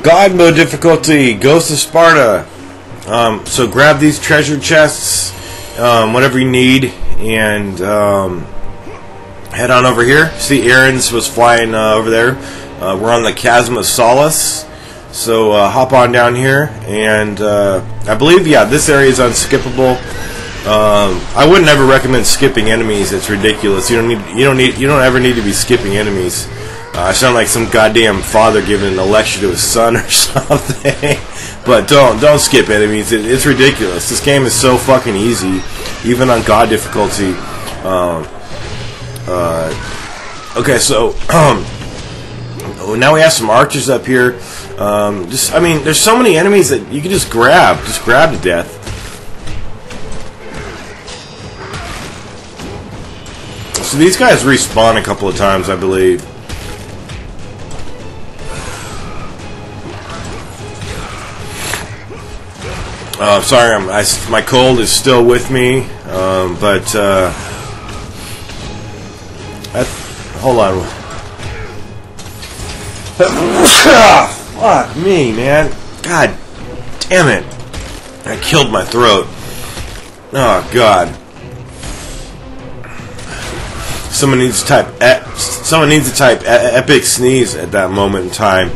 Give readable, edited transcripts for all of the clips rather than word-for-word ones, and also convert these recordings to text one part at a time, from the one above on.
God mode difficulty, Ghost of Sparta. So grab these treasure chests, whatever you need, and head on over here. See, Aaron's was flying over there. We're on the Chasm of Solace. So hop on down here, and I believe, yeah, this area is unskippable. I wouldn't ever recommend skipping enemies. It's ridiculous. You don't ever need to be skipping enemies. I sound like some goddamn father giving a lecture to his son or something. But don't skip enemies. It's ridiculous. This game is so fucking easy, even on God difficulty. Okay, so now we have some archers up here. I mean, there's so many enemies that you can just grab to death. So these guys respawn a couple of times, I believe. Sorry, my cold is still with me, hold on. Fuck me, man. God damn it. I killed my throat. Oh, God. Someone needs to type epic sneeze at that moment in time.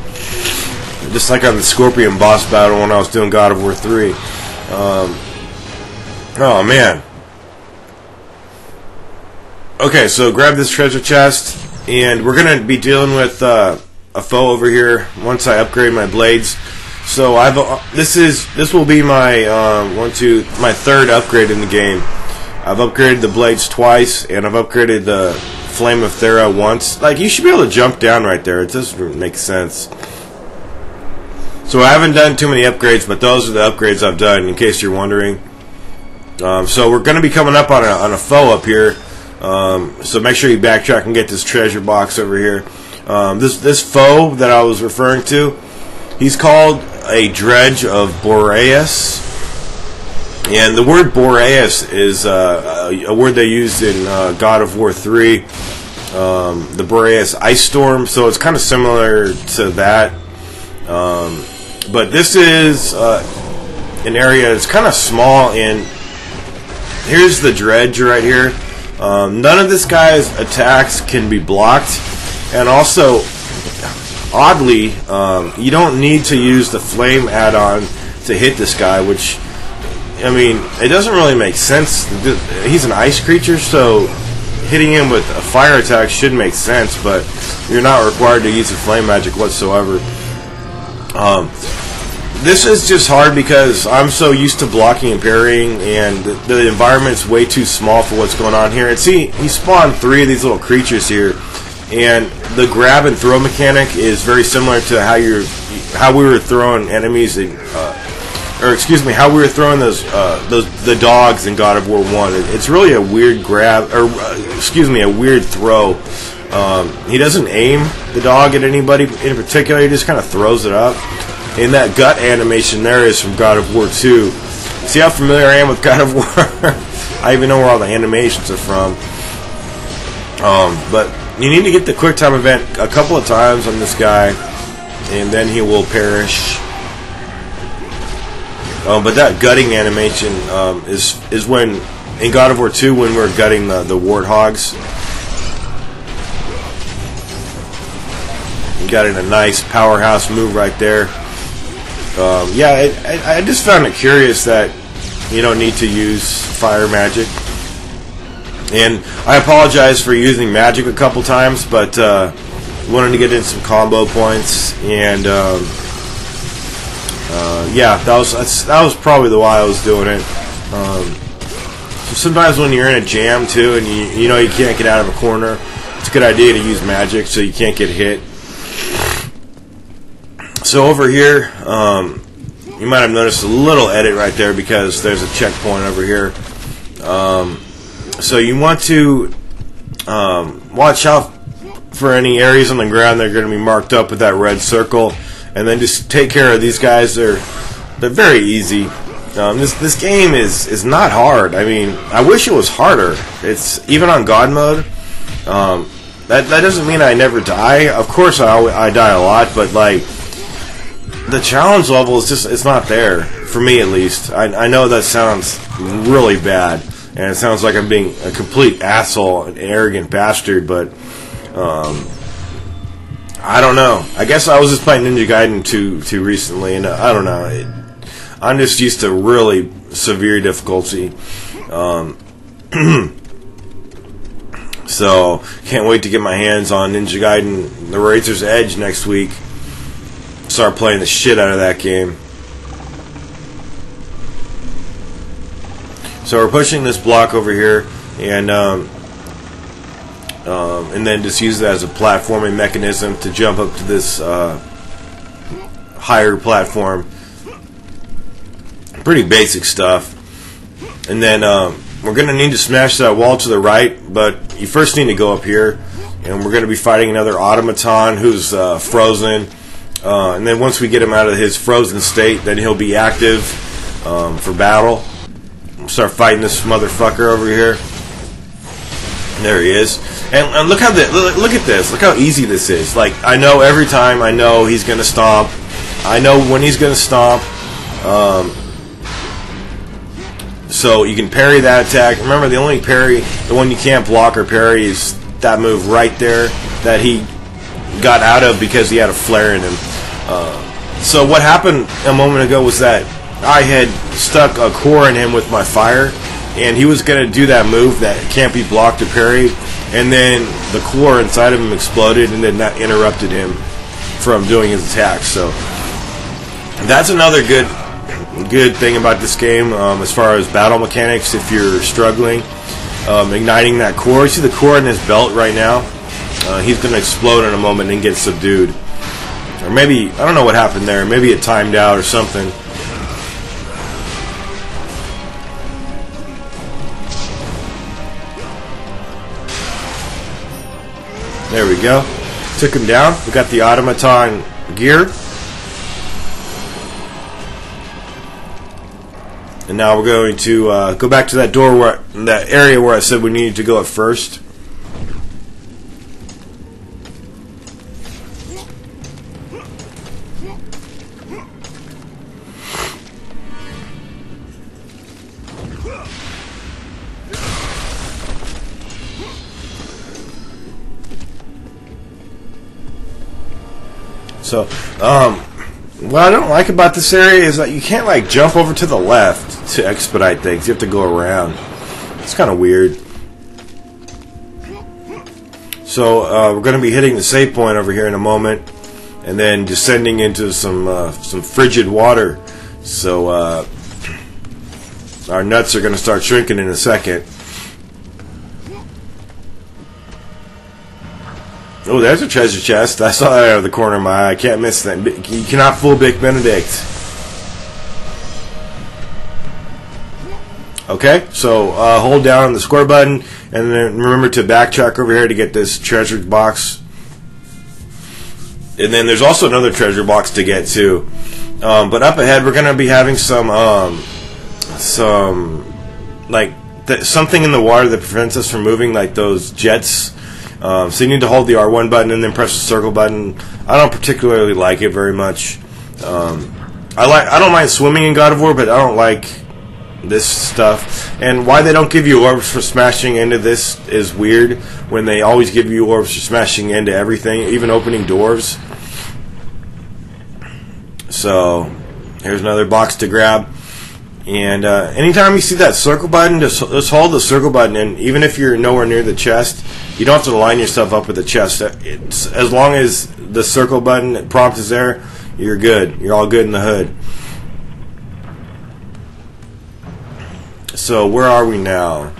Just like on the Scorpion boss battle when I was doing God of War 3. Oh, man. Okay, so grab this treasure chest, and we're going to be dealing with a foe over here once I upgrade my blades. So this will be my my third upgrade in the game. I've upgraded the blades twice, and I've upgraded the Flame of Thera once. Like, you should be able to jump down right there. It doesn't make sense. So I haven't done too many upgrades, but those are the upgrades I've done, in case you're wondering. So we're going to be coming up on a foe up here. So make sure you backtrack and get this treasure box over here. This foe that I was referring to, he's called a Dredge of Boreas. And the word Boreas is a word they used in God of War 3. The Boreas ice storm, so it's kind of similar to that. But this is an area that's kind of small, and here's the dredge right here. None of this guy's attacks can be blocked, and also, oddly, you don't need to use the flame add-on to hit this guy, which, I mean, it doesn't really make sense. He's an ice creature, so hitting him with a fire attack should make sense, but you're not required to use the flame magic whatsoever. This is just hard because I'm so used to blocking and parrying, and the environment's way too small for what's going on here. And see, he spawned 3 of these little creatures here, and the grab and throw mechanic is very similar to how we were throwing enemies in, how we were throwing the dogs in God of War 1. It's really a weird grab, or a weird throw. He doesn't aim the dog at anybody in particular. He just kind of throws it up. And that gut animation there is from God of War 2. See how familiar I am with God of War? I even know where all the animations are from. But you need to get the quick time event a couple of times on this guy, and then he will perish. But that gutting animation is when, in God of War 2, when we're gutting the warthogs. You got it, a nice powerhouse move right there. Yeah, I just found it curious that you don't need to use fire magic. And I apologize for using magic a couple times, but wanted to get in some combo points, and yeah, that was probably why I was doing it. So sometimes when you're in a jam too, and you know you can't get out of a corner, it's a good idea to use magic so you can't get hit. So over here, you might have noticed a little edit right there because there's a checkpoint over here. So you want to watch out for any areas on the ground that are going to be marked up with that red circle, and then just take care of these guys. They're very easy. This game is not hard. I mean, I wish it was harder. It's even on God mode. That doesn't mean I never die. Of course, I die a lot, but like, the challenge level is just, it's not there, for me at least. I know that sounds really bad, and it sounds like I'm being a complete asshole, an arrogant bastard, but I don't know. I guess I was just playing Ninja Gaiden too recently, and I don't know. I'm just used to really severe difficulty. So, can't wait to get my hands on Ninja Gaiden, the Razor's Edge next week. Start playing the shit out of that game. So we're pushing this block over here, and then just use it as a platforming mechanism to jump up to this higher platform. Pretty basic stuff. And then we're going to need to smash that wall to the right, but you first need to go up here, and we're going to be fighting another automaton who's frozen. And then once we get him out of his frozen state, then he'll be active for battle. Start fighting this motherfucker over here. There he is. And look how look at this. Look how easy this is. Like, I know every time. I know he's gonna stomp. I know when he's gonna stomp. So you can parry that attack. Remember, the only parry, the one you can't block or parry, is that move right there that he got out of because he had a flare in him. So what happened a moment ago was that I had stuck a core in him with my fire, and he was going to do that move that can't be blocked or parried, and then the core inside of him exploded, and then that interrupted him from doing his attack. So that's another good thing about this game as far as battle mechanics. If you're struggling, igniting that core. You see the core in his belt right now? He's going to explode in a moment and get subdued. Or maybe, I don't know what happened there. Maybe it timed out or something. There we go. Took him down. We got the automaton gear. And now we're going to go back to that door, that area where I said we needed to go at first. So, what I don't like about this area is that you can't, like, jump over to the left to expedite things. You have to go around. It's kind of weird. So, we're going to be hitting the save point over here in a moment, and then descending into some frigid water. So, our nuts are going to start shrinking in a second. Oh, there's a treasure chest. I saw that out of the corner of my eye. I can't miss that. You cannot fool Big Benedict. Okay, so hold down on the square button, and then remember to backtrack over here to get this treasure box. And then there's also another treasure box to get too. But up ahead, we're going to be having something in the water that prevents us from moving, like those jets. So you need to hold the R1 button and then press the circle button. I don't particularly like it very much. I don't mind swimming in God of War, but I don't like this stuff. And why they don't give you orbs for smashing into this is weird, when they always give you orbs for smashing into everything, even opening doors. So here's another box to grab. And anytime you see that circle button, just hold the circle button, and even if you're nowhere near the chest, you don't have to line yourself up with the chest. As long as the circle button prompt is there, you're good. You're all good in the hood. So where are we now?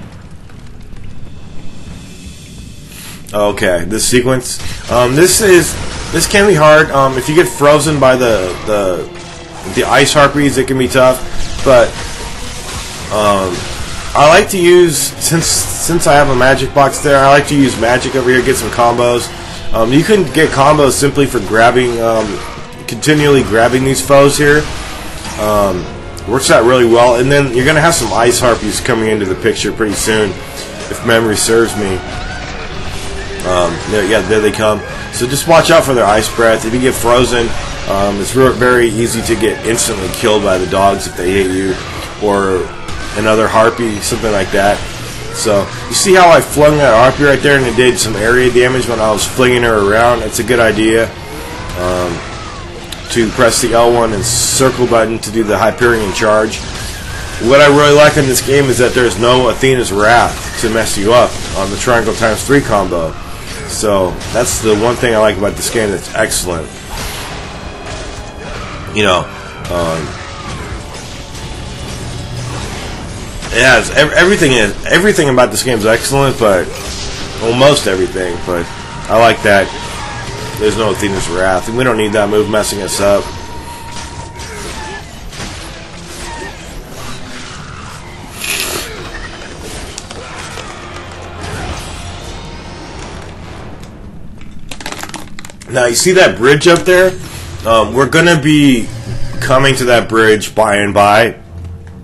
Okay, this sequence. This can be hard. If you get frozen by the ice harpies, it can be tough. But I like to use, since I have a magic box there, I like to use magic over here, get some combos. You can get combos simply for grabbing, continually grabbing these foes here. Works out really well. And then you're going to have some ice harpies coming into the picture pretty soon, if memory serves me. There they come. So just watch out for their ice breath. If you get frozen, It's very easy to get instantly killed by the dogs if they hit you, or another harpy, something like that. So you see how I flung that harpy right there, and it did some area damage when I was flinging her around. It's a good idea to press the L1 and circle button to do the Hyperion charge. What I really like in this game is that there's no Athena's Wrath to mess you up on the triangle times 3 combo. So that's the one thing I like about this game that's excellent. You know, it has everything about this game is excellent, but well, most everything. But I like that there's no Athena's Wrath, and we don't need that move messing us up. Now you see that bridge up there? We're gonna be coming to that bridge by and by.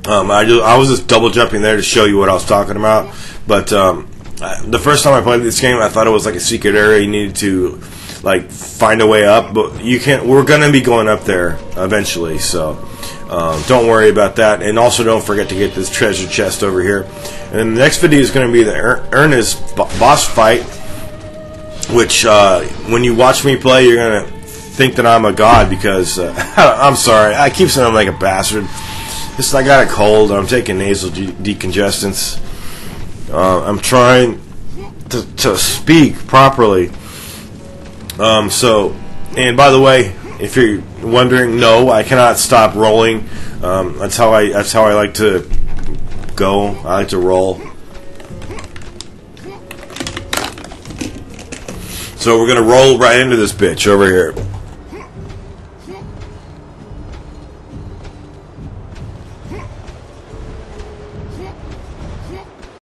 I was just double jumping there to show you what I was talking about. But the first time I played this game, I thought it was like a secret area. You needed to like find a way up, but you can't. We're gonna be going up there eventually, so don't worry about that. And also, don't forget to get this treasure chest over here. And the next video is going to be the Ernest boss fight, which when you watch me play, you're gonna think that I'm a god because I'm sorry. I keep saying I'm like a bastard. Just I got a cold. I'm taking nasal decongestants. I'm trying to speak properly. And by the way, if you're wondering, no, I cannot stop rolling. That's how I like to go. I like to roll. So we're gonna roll right into this bitch over here.